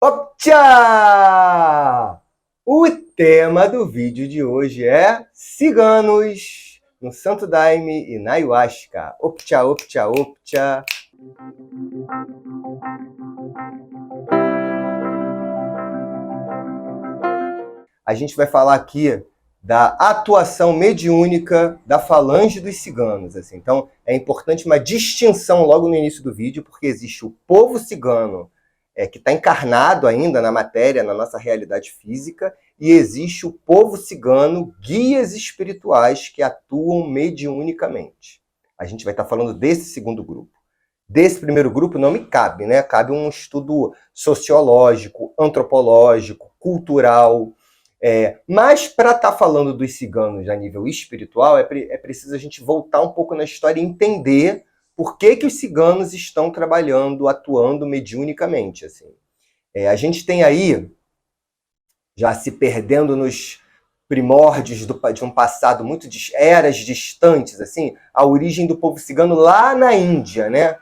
Optcha! O tema do vídeo de hoje é ciganos no Santo Daime e na Ayahuasca. Optcha, optcha, optcha. A gente vai falar aqui da atuação mediúnica da falange dos ciganos. Assim. Então, é importante uma distinção logo no início do vídeo, porque existe o povo cigano, que está encarnado ainda na matéria, na nossa realidade física, e existe o povo cigano, guias espirituais que atuam mediunicamente. A gente vai estar falando desse segundo grupo. Desse primeiro grupo não me cabe, né? Cabe um estudo sociológico, antropológico, cultural. Mas para estar falando dos ciganos a nível espiritual, é preciso a gente voltar um pouco na história e entender por que os ciganos estão trabalhando, atuando mediunicamente. Assim. A gente tem aí, já se perdendo nos primórdios de um passado muito de eras distantes, assim, a origem do povo cigano lá na Índia, né?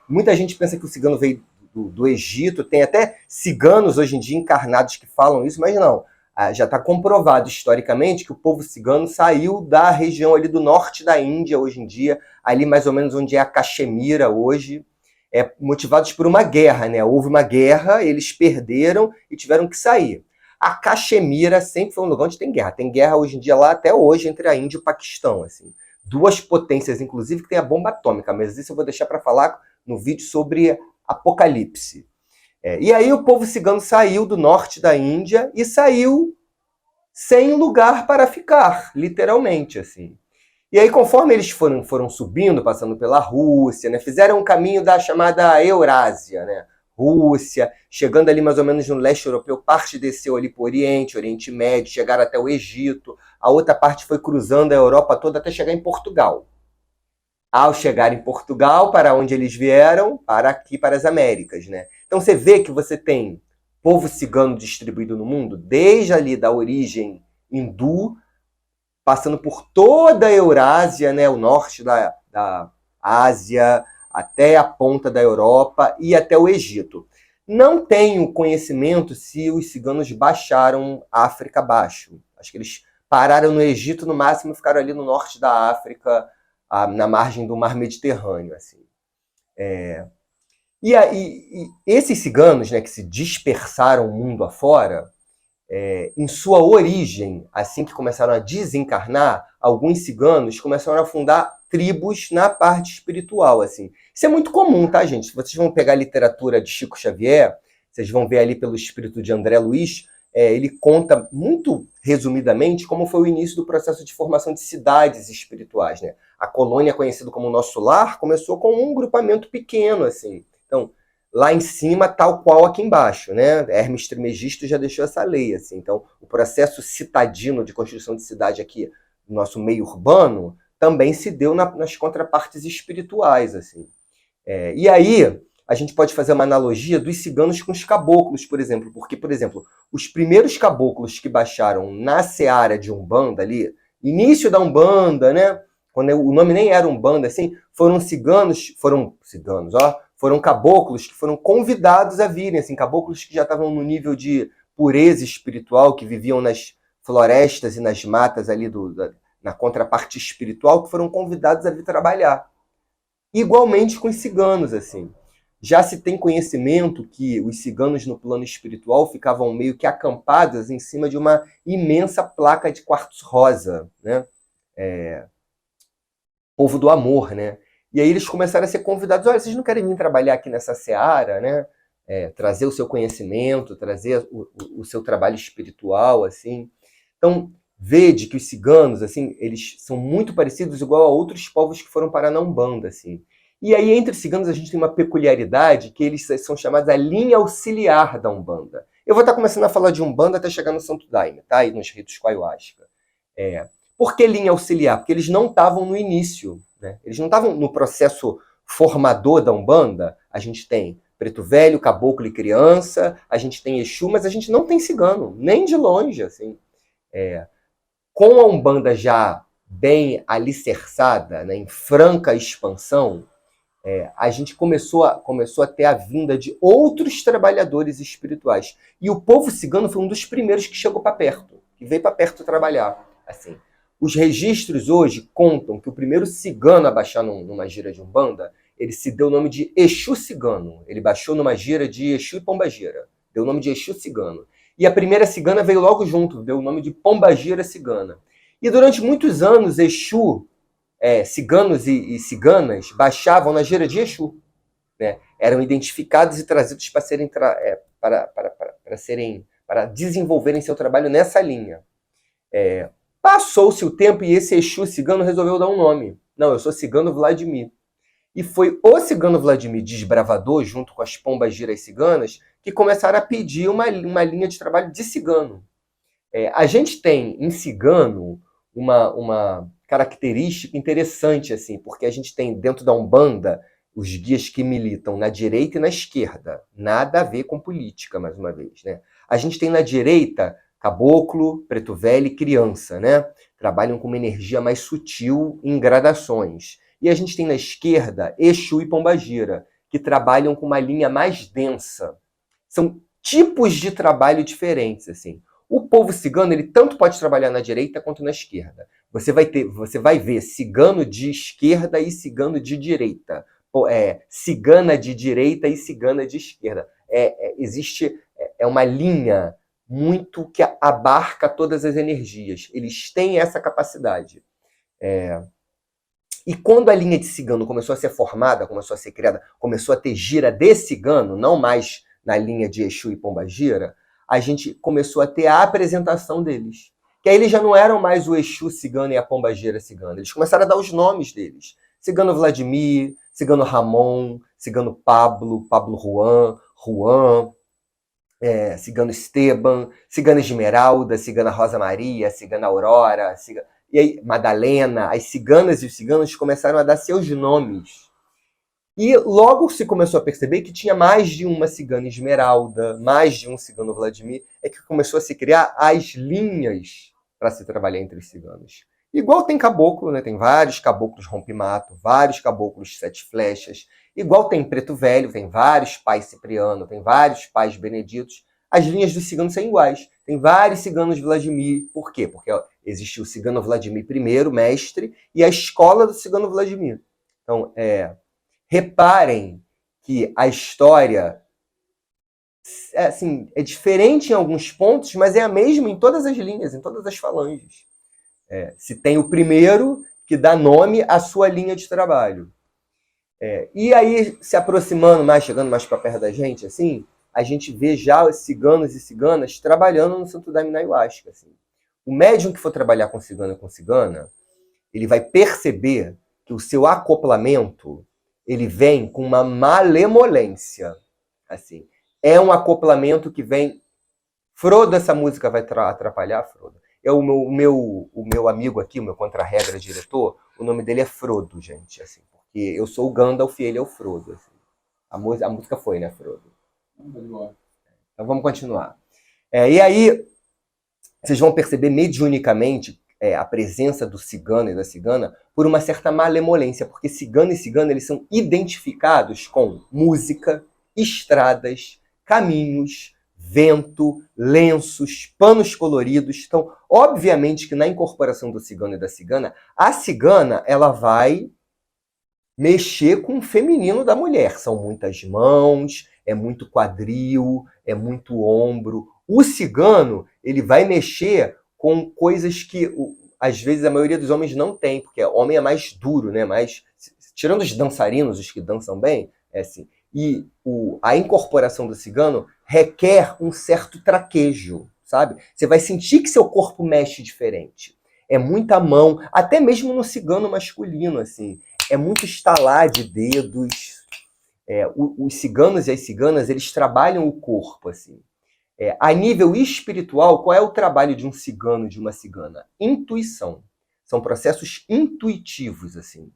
Muita gente pensa que o cigano veio do Egito, tem até ciganos hoje em dia encarnados que falam isso, mas não. Já está comprovado historicamente que o povo cigano saiu da região ali do norte da Índia hoje em dia, ali mais ou menos onde é a Caxemira hoje, motivados por uma guerra, né? Houve uma guerra, eles perderam e tiveram que sair. A Caxemira sempre foi um lugar onde tem guerra. Tem guerra hoje em dia lá até hoje entre a Índia e o Paquistão, assim. Duas potências, inclusive, que tem a bomba atômica, mas isso eu vou deixar para falar no vídeo sobre Apocalipse. E aí o povo cigano saiu do norte da Índia e saiu sem lugar para ficar, literalmente, assim. E aí, conforme eles foram subindo, passando pela Rússia, né, fizeram um caminho da chamada Eurásia, né? Rússia, chegando ali mais ou menos no leste europeu, parte desceu ali para o Oriente, Oriente Médio, chegaram até o Egito, a outra parte foi cruzando a Europa toda até chegar em Portugal. Ao chegar em Portugal, para onde eles vieram? Para aqui, para as Américas, né? Então você vê que você tem povo cigano distribuído no mundo, desde ali da origem hindu, passando por toda a Eurásia, né, o norte da Ásia, até a ponta da Europa e até o Egito. Não tenho conhecimento se os ciganos baixaram a África abaixo. Acho que eles pararam no Egito, no máximo ficaram ali no norte da África, na margem do mar Mediterrâneo. Assim. E esses ciganos, né, que se dispersaram o mundo afora, em sua origem, assim que começaram a desencarnar, alguns ciganos começaram a fundar tribos na parte espiritual. Assim. Isso é muito comum, tá, gente? Se vocês vão pegar a literatura de Chico Xavier, vocês vão ver ali pelo espírito de André Luiz, ele conta muito resumidamente como foi o início do processo de formação de cidades espirituais. Né? A colônia conhecida como Nosso Lar começou com um grupamento pequeno, assim. Então, lá em cima, tal qual aqui embaixo, né? Hermes Trismegisto já deixou essa lei, assim. Então, o processo citadino de construção de cidade aqui no nosso meio urbano também se deu nas contrapartes espirituais, assim. E aí, a gente pode fazer uma analogia dos ciganos com os caboclos, por exemplo, porque, por exemplo, os primeiros caboclos que baixaram na seara de Umbanda ali, início da Umbanda, né? Quando o nome nem era Umbanda, assim, foram caboclos que foram convidados a virem, assim, caboclos que já estavam no nível de pureza espiritual, que viviam nas florestas e nas matas ali na contraparte espiritual, que foram convidados a vir trabalhar. Igualmente com os ciganos, assim. Já se tem conhecimento que os ciganos no plano espiritual ficavam meio que acampados em cima de uma imensa placa de quartzo rosa, né? Povo do amor, né? E aí eles começaram a ser convidados, olha, vocês não querem vir trabalhar aqui nessa seara, né? Trazer o seu conhecimento, trazer o seu trabalho espiritual, assim. Então, vede que os ciganos, assim, eles são muito parecidos igual a outros povos que foram parar na Umbanda, assim. E aí, entre os ciganos, a gente tem uma peculiaridade que eles são chamados a linha auxiliar da Umbanda. Eu vou estar começando a falar de Umbanda até chegar no Santo Daime, tá? E nos ritos com a Ayahuasca. Por que linha auxiliar? Porque eles não estavam no início, né? Eles não estavam no processo formador da Umbanda. A gente tem preto velho, caboclo e criança, a gente tem Exu, mas a gente não tem cigano, nem de longe, assim. Com a Umbanda já bem alicerçada, né, em franca expansão, a gente começou a ter a vinda de outros trabalhadores espirituais. E o povo cigano foi um dos primeiros que chegou para perto, que veio para perto trabalhar. Assim, os registros hoje contam que o primeiro cigano a baixar numa gira de Umbanda, ele se deu o nome de Exu Cigano. Ele baixou numa gira de Exu e Pombagira. Deu o nome de Exu Cigano. E a primeira cigana veio logo junto, deu o nome de Pombagira Cigana. E durante muitos anos, Exu, ciganos e ciganas baixavam na gira de Exu. Né? Eram identificados e trazidos para desenvolverem seu trabalho nessa linha. Passou-se o tempo e esse Exu cigano resolveu dar um nome. Não, eu sou cigano Vladimir. E foi o cigano Vladimir desbravador, junto com as pombagiras ciganas, que começaram a pedir uma linha de trabalho de cigano. A gente tem em cigano uma característica interessante, assim, porque a gente tem dentro da Umbanda os guias que militam na direita e na esquerda. Nada a ver com política, mais uma vez. Né? A gente tem na direita caboclo, preto velho e criança, né? Trabalham com uma energia mais sutil em gradações. E a gente tem na esquerda Exu e Pombagira, que trabalham com uma linha mais densa. São tipos de trabalho diferentes, assim. O povo cigano, ele tanto pode trabalhar na direita quanto na esquerda. Você vai ver cigano de esquerda e cigano de direita. Cigana de direita e cigana de esquerda. Existe uma linha muito que abarca todas as energias. Eles têm essa capacidade. E quando a linha de cigano começou a ser formada, começou a ser criada, começou a ter gira de cigano, não mais na linha de Exu e Pombagira, a gente começou a ter a apresentação deles. Que aí eles já não eram mais o Exu cigano e a Pombagira cigana. Eles começaram a dar os nomes deles. Cigano Vladimir, Cigano Ramon, Cigano Pablo, Pablo Juan, Cigano Esteban, Cigana Esmeralda, Cigana Rosa Maria, Cigana Aurora, e aí Madalena. As ciganas e os ciganos começaram a dar seus nomes. E logo se começou a perceber que tinha mais de uma cigana Esmeralda, mais de um cigano Vladimir, que começou a se criar as linhas para se trabalhar entre os ciganos. Igual tem caboclo, né? Tem vários caboclos rompe-mato, vários caboclos sete flechas. Igual tem preto velho, tem vários pais Cipriano, tem vários pais Beneditos. As linhas dos ciganos são iguais. Tem vários ciganos Vladimir. Por quê? Porque existe o cigano Vladimir I, mestre, e a escola do cigano Vladimir. Então, reparem que a história é diferente em alguns pontos, mas é a mesma em todas as linhas, em todas as falanges. Se tem o primeiro que dá nome à sua linha de trabalho. E aí, se aproximando mais, chegando mais para perto da gente, assim, a gente vê já os ciganos e ciganas trabalhando no Santo Daime na Ayahuasca. Assim. O médium que for trabalhar com cigano e com cigana, ele vai perceber que o seu acoplamento ele vem com uma malemolência. Assim. É um acoplamento que vem... Frodo, essa música vai atrapalhar, Frodo? O meu amigo aqui, o meu contra-regra diretor, o nome dele é Frodo, gente. Assim, porque eu sou o Gandalf e ele é o Frodo. Assim. A música foi, né, Frodo? Então vamos continuar. E aí, vocês vão perceber mediunicamente a presença do cigano e da cigana por uma certa malemolência, porque cigano e cigana eles são identificados com música, estradas, caminhos, vento, lenços, panos coloridos. Então, obviamente que na incorporação do cigano e da cigana, a cigana ela vai mexer com o feminino da mulher. São muitas mãos, é muito quadril, é muito ombro. O cigano ele vai mexer com coisas que, às vezes, a maioria dos homens não tem, porque o homem é mais duro, né? Tirando os dançarinos, os que dançam bem, assim. E a incorporação do cigano requer um certo traquejo, sabe? Você vai sentir que seu corpo mexe diferente. É muita mão, até mesmo no cigano masculino, assim. É muito estalar de dedos. Os ciganos e as ciganas, eles trabalham o corpo, assim. A nível espiritual, qual é o trabalho de um cigano e de uma cigana? Intuição. São processos intuitivos, assim.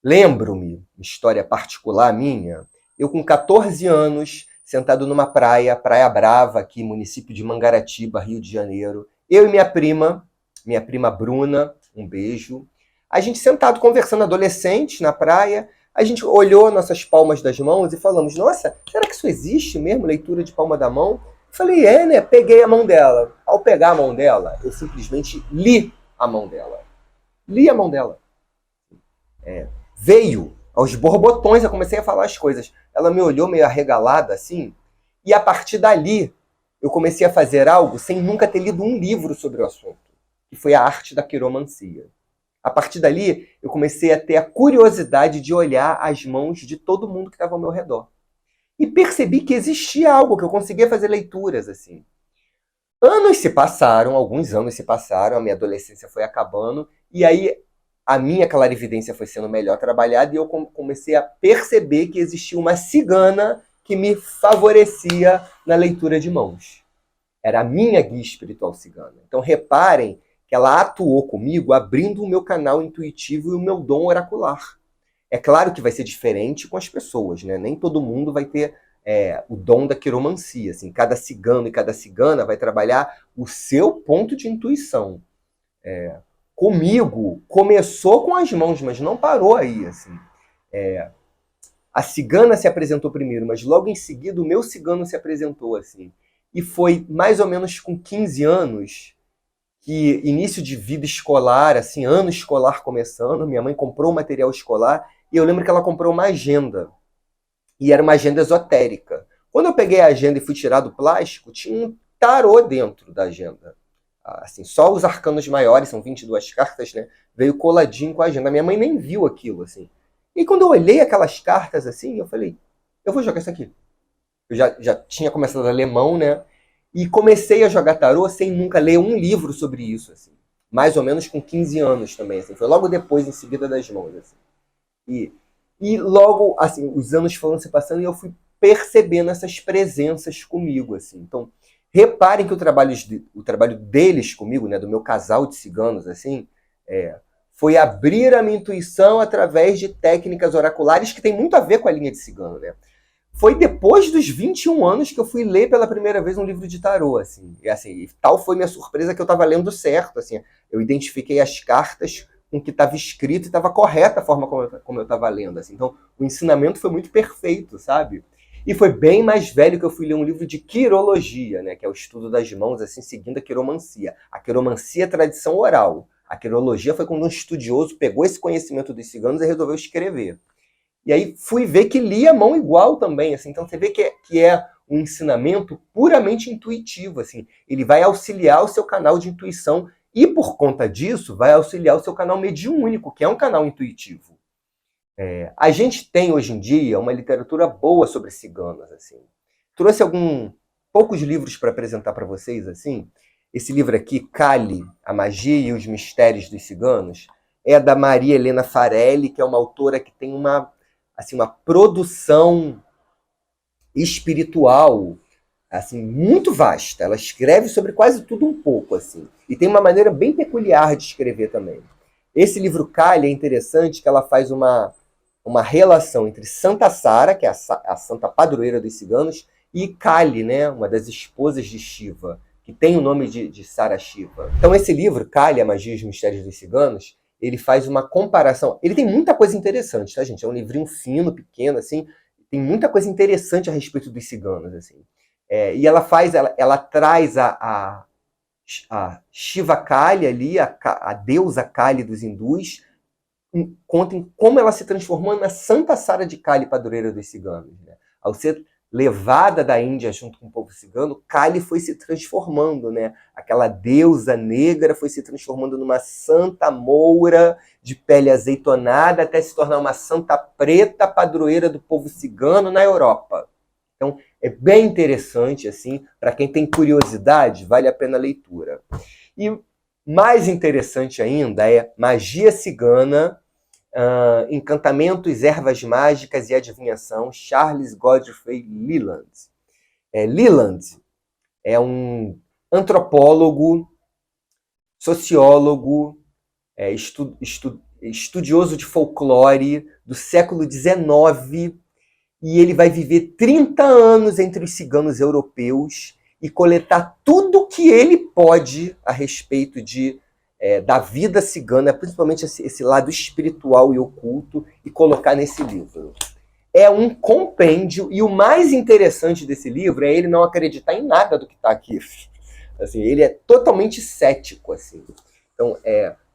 Lembro-me, história particular minha, eu com 14 anos, sentado numa praia Brava, aqui, município de Mangaratiba, Rio de Janeiro, eu e minha prima Bruna, um beijo, a gente sentado conversando, adolescente, na praia, A gente olhou nossas palmas das mãos e falamos, nossa, será que isso existe mesmo, leitura de palma da mão? Falei, né? Peguei a mão dela. Ao pegar a mão dela, eu simplesmente li a mão dela. Li a mão dela. Veio aos borbotões, eu comecei a falar as coisas. Ela me olhou meio arregalada, assim, e a partir dali, eu comecei a fazer algo sem nunca ter lido um livro sobre o assunto, que foi a arte da quiromancia. A partir dali, eu comecei a ter a curiosidade de olhar as mãos de todo mundo que estava ao meu redor. E percebi que existia algo, que eu conseguia fazer leituras, assim. Anos se passaram, alguns anos se passaram, a minha adolescência foi acabando, e aí a minha clarividência foi sendo melhor trabalhada, e eu comecei a perceber que existia uma cigana que me favorecia na leitura de mãos. Era a minha guia espiritual cigana. Então reparem que ela atuou comigo abrindo o meu canal intuitivo e o meu dom oracular. É claro que vai ser diferente com as pessoas, né? Nem todo mundo vai ter o dom da quiromancia. Assim, cada cigano e cada cigana vai trabalhar o seu ponto de intuição. Comigo, começou com as mãos, mas não parou aí. Assim. A cigana se apresentou primeiro, mas logo em seguida o meu cigano se apresentou. Assim. E foi mais ou menos com 15 anos, que início de vida escolar, assim, ano escolar começando, minha mãe comprou material escolar, e eu lembro que ela comprou uma agenda. E era uma agenda esotérica. Quando eu peguei a agenda e fui tirar do plástico, tinha um tarô dentro da agenda. Assim, só os arcanos maiores, são 22 cartas, né? Veio coladinho com a agenda. Minha mãe nem viu aquilo, assim. E quando eu olhei aquelas cartas, assim, eu falei, eu vou jogar isso aqui. Eu já tinha começado a ler mão, né? E comecei a jogar tarô sem nunca ler um livro sobre isso, assim. Mais ou menos com 15 anos também, assim. Foi logo depois, em seguida das mãos, assim. E logo, assim, os anos foram se passando e eu fui percebendo essas presenças comigo, assim. Então, reparem que o trabalho deles comigo, né, do meu casal de ciganos, assim, foi abrir a minha intuição através de técnicas oraculares que tem muito a ver com a linha de cigano, né? Foi depois dos 21 anos que eu fui ler pela primeira vez um livro de tarô, assim. E tal foi minha surpresa que eu estava lendo certo, assim. Eu identifiquei as cartas com que estava escrito e estava correta a forma como eu estava lendo, assim. Então, o ensinamento foi muito perfeito, sabe? E foi bem mais velho que eu fui ler um livro de quirologia, né? Que é o estudo das mãos, assim, seguindo a quiromancia. A quiromancia é tradição oral. A quirologia foi quando um estudioso pegou esse conhecimento dos ciganos e resolveu escrever. E aí fui ver que lia a mão igual também, assim. Então você vê que é um ensinamento puramente intuitivo, assim. Ele vai auxiliar o seu canal de intuição e, por conta disso, vai auxiliar o seu canal mediúnico, que é um canal intuitivo. A gente tem, hoje em dia, uma literatura boa sobre ciganos, assim. Trouxe poucos livros para apresentar para vocês, assim. Esse livro aqui, Kali, A Magia e os Mistérios dos Ciganos, é da Maria Helena Farelli, que é uma autora que tem uma produção espiritual assim, muito vasta. Ela escreve sobre quase tudo um pouco, assim. E tem uma maneira bem peculiar de escrever também. Esse livro Kali é interessante que ela faz uma relação entre Santa Sara, que é a santa padroeira dos ciganos, e Kali, né, uma das esposas de Shiva, que tem o nome de Sara Shiva. Então esse livro, Kali, A Magia e os Mistérios dos Ciganos, ele faz uma comparação. Ele tem muita coisa interessante, tá, gente? É um livrinho fino, pequeno, assim. Tem muita coisa interessante a respeito dos ciganos, assim. E ela traz a Shiva Kali ali, a deusa Kali dos hindus, conta em como ela se transformou na Santa Sara de Kali, padroeira dos ciganos. Né? Ao ser levada da Índia junto com o povo cigano, Kali foi se transformando, né? Aquela deusa negra foi se transformando numa santa moura de pele azeitonada até se tornar uma santa preta padroeira do povo cigano na Europa. Então, é bem interessante, assim, para quem tem curiosidade, vale a pena a leitura. E mais interessante ainda é Magia Cigana, Encantamentos, Ervas Mágicas e Adivinhação, Charles Godfrey Leland. Leland é um antropólogo, sociólogo, estudioso de folclore do século XIX, e ele vai viver 30 anos entre os ciganos europeus e coletar tudo que ele pode a respeito de da vida cigana, principalmente esse lado espiritual e oculto, e colocar nesse livro. É um compêndio, e o mais interessante desse livro é ele não acreditar em nada do que está aqui. Assim, ele é totalmente cético. Assim. Então,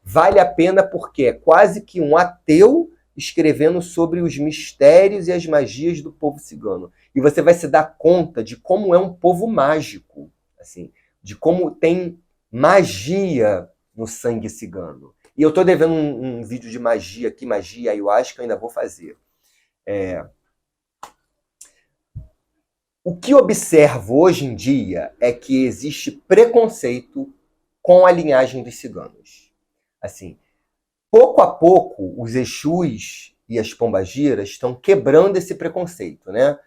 vale a pena porque é quase que um ateu escrevendo sobre os mistérios e as magias do povo cigano. E você vai se dar conta de como é um povo mágico, assim, de como tem magia no sangue cigano. E eu estou devendo um vídeo de magia aqui, magia ayahuasca, eu ainda vou fazer. O que observo hoje em dia é que existe preconceito com a linhagem dos ciganos. Assim, pouco a pouco, os Exus e as pombagiras estão quebrando esse preconceito, né?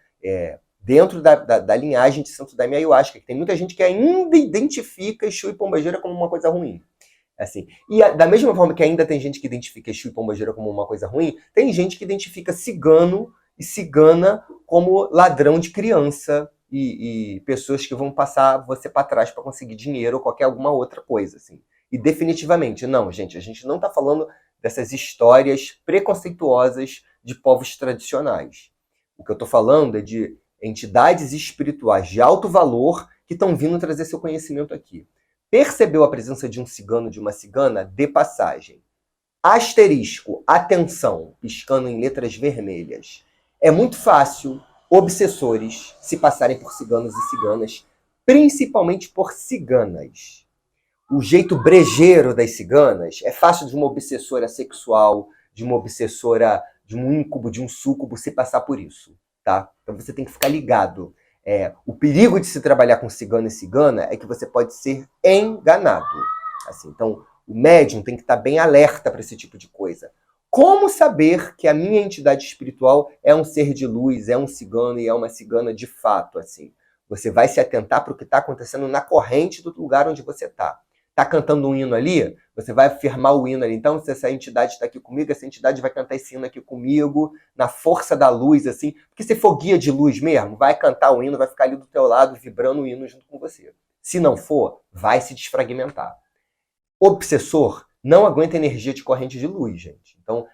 Dentro da linhagem de Santo Daime Ayahuasca, que tem muita gente que ainda identifica Exu e pombagira como uma coisa ruim. Assim. E da mesma forma que ainda tem gente que identifica Exu e pombagira como uma coisa ruim, tem gente que identifica cigano e cigana como ladrão de criança e pessoas que vão passar você para trás para conseguir dinheiro ou qualquer alguma outra coisa. Assim. E definitivamente, não, gente, a gente não está falando dessas histórias preconceituosas de povos tradicionais. O que eu estou falando é de entidades espirituais de alto valor que estão vindo trazer seu conhecimento aqui. Percebeu a presença de um cigano, de uma cigana? De passagem. Asterisco, atenção, piscando em letras vermelhas. É muito fácil obsessores se passarem por ciganos e ciganas, principalmente por ciganas. O jeito brejeiro das ciganas é fácil de uma obsessora sexual, de uma obsessora, de um íncube, de um súcubo se passar por isso, tá? Então você tem que ficar ligado. O perigo de se trabalhar com cigano e cigana é que você pode ser enganado. Assim, então, o médium tem que estar bem alerta para esse tipo de coisa. Como saber que a minha entidade espiritual é um ser de luz, é um cigano e é uma cigana de fato? Assim, você vai se atentar para o que está acontecendo na corrente do lugar onde você está. Está cantando um hino ali, você vai afirmar o hino ali. Então, se essa entidade está aqui comigo, essa entidade vai cantar esse hino aqui comigo, na força da luz, assim. Porque se for guia de luz mesmo, vai cantar o hino, vai ficar ali do teu lado, vibrando o hino junto com você. Se não for, vai se desfragmentar. Obsessor não aguenta energia de corrente de luz, gente. Então,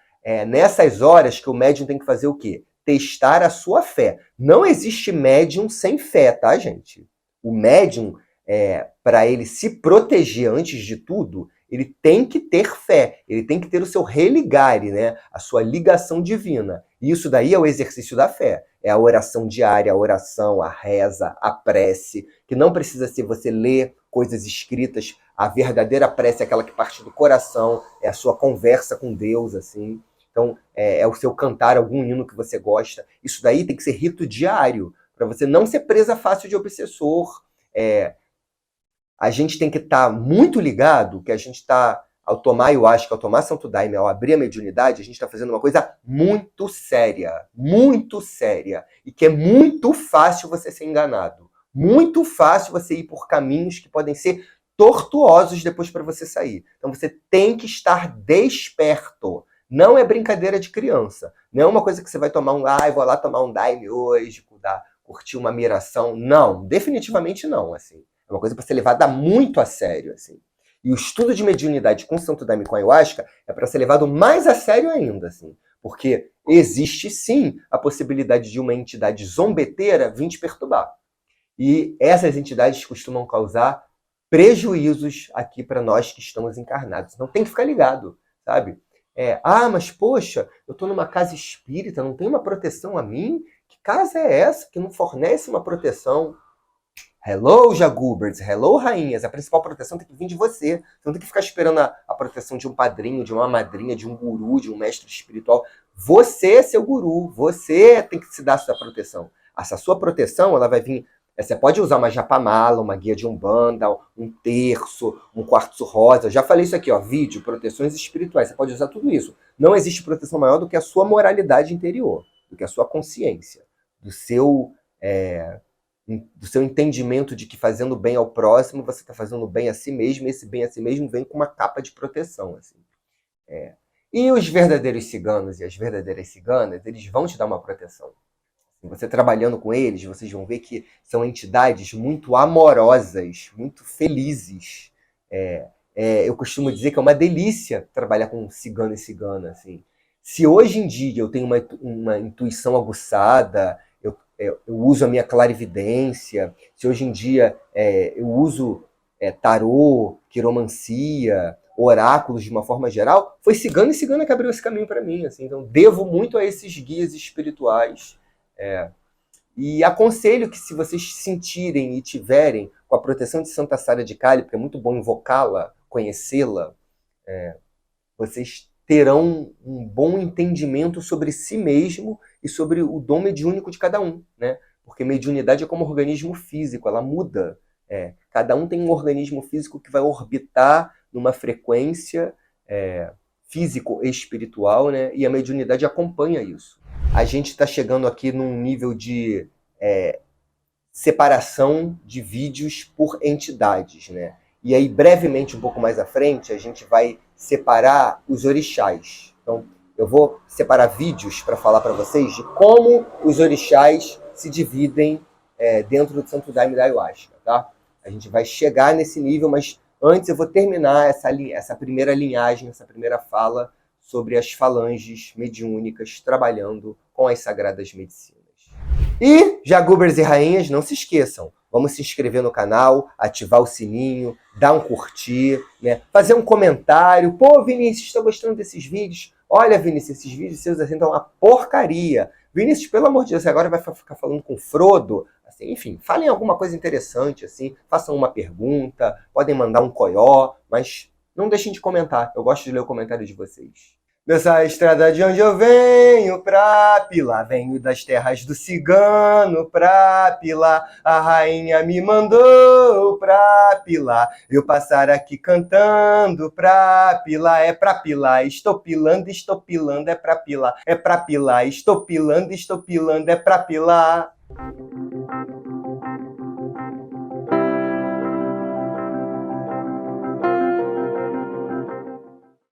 nessas horas que o médium tem que fazer o quê? Testar a sua fé. Não existe médium sem fé, tá, gente? O médium, para ele se proteger antes de tudo, ele tem que ter fé, ele tem que ter o seu religare, né? A sua ligação divina. E isso daí é o exercício da fé. É a oração diária, a oração, a reza, a prece, que não precisa ser você ler coisas escritas. A verdadeira prece é aquela que parte do coração, é a sua conversa com Deus, assim. Então, é o seu cantar algum hino que você gosta. Isso daí tem que ser rito diário, para você não ser presa fácil de obsessor. A gente tem que estar muito ligado que a gente está, ao tomar ayahuasca, ao tomar Santo Daime, ao abrir a mediunidade, a gente está fazendo uma coisa muito séria, e que é muito fácil você ser enganado. Muito fácil você ir por caminhos que podem ser tortuosos depois para você sair. Então você tem que estar desperto. Não é brincadeira de criança. Não é uma coisa que você vai tomar vou lá tomar um Daime hoje, curtir uma miração. Não, definitivamente não, assim. É uma coisa para ser levada muito a sério, assim. E o estudo de mediunidade com Santo Daime com Ayahuasca é para ser levado mais a sério ainda, assim. Porque existe, sim, a possibilidade de uma entidade zombeteira vir te perturbar. E essas entidades costumam causar prejuízos aqui para nós que estamos encarnados. Então tem que ficar ligado, sabe? Mas poxa, eu estou numa casa espírita, não tem uma proteção a mim? Que casa é essa que não fornece uma proteção? Hello, Jagubers, hello, rainhas. A principal proteção tem que vir de você. Você não tem que ficar esperando a proteção de um padrinho, de uma madrinha, de um guru, de um mestre espiritual. Você é seu guru, você tem que se dar a sua proteção. Essa sua proteção, ela vai vir... Você pode usar uma japamala, uma guia de umbanda, um terço, um quartzo rosa. Eu já falei isso aqui, ó, vídeo, proteções espirituais. Você pode usar tudo isso. Não existe proteção maior do que a sua moralidade interior, do que a sua consciência, do seu entendimento de que fazendo bem ao próximo, você está fazendo bem a si mesmo, e esse bem a si mesmo vem com uma capa de proteção. Assim. E os verdadeiros ciganos e as verdadeiras ciganas, eles vão te dar uma proteção. Você trabalhando com eles, vocês vão ver que são entidades muito amorosas, muito felizes. eu costumo dizer que é uma delícia trabalhar com cigano e cigana, assim. Se hoje em dia eu tenho uma intuição aguçada, eu uso a minha clarividência, se hoje em dia eu uso tarô, quiromancia, oráculos de uma forma geral, foi cigano e cigana que abriu esse caminho para mim. Assim. Então, devo muito a esses guias espirituais. E aconselho que, se vocês sentirem e tiverem com a proteção de Santa Sara de Cali, porque é muito bom invocá-la, conhecê-la, vocês terão um bom entendimento sobre si mesmo e sobre o dom mediúnico de cada um, né? Porque mediunidade é como um organismo físico, ela muda. Cada um tem um organismo físico que vai orbitar numa frequência físico e espiritual, né? E a mediunidade acompanha isso. A gente está chegando aqui num nível de separação de vídeos por entidades, né? E aí, brevemente, um pouco mais à frente, a gente vai separar os orixás. Então, eu vou separar vídeos para falar para vocês de como os orixás se dividem dentro do Santo Daime da Ayahuasca, tá? A gente vai chegar nesse nível, mas antes eu vou terminar essa primeira linhagem, essa primeira fala sobre as falanges mediúnicas trabalhando com as sagradas medicinas. E, Jagubers e rainhas, não se esqueçam, vamos se inscrever no canal, ativar o sininho, dar um curtir, né? Fazer um comentário. Pô, Vinícius, estou gostando desses vídeos. Olha, Vinícius, esses vídeos seus assim estão uma porcaria. Vinícius, pelo amor de Deus, você agora vai ficar falando com o Frodo? Assim, enfim, falem alguma coisa interessante, assim, façam uma pergunta, podem mandar um coió, mas não deixem de comentar. Eu gosto de ler o comentário de vocês. Dessa estrada de onde eu venho pra Pilar, venho das terras do cigano pra Pilar, a rainha me mandou pra Pilar, eu passar aqui cantando pra Pilar, é pra Pilar, estou pilando, é pra Pilar, estou pilando, é pra Pilar.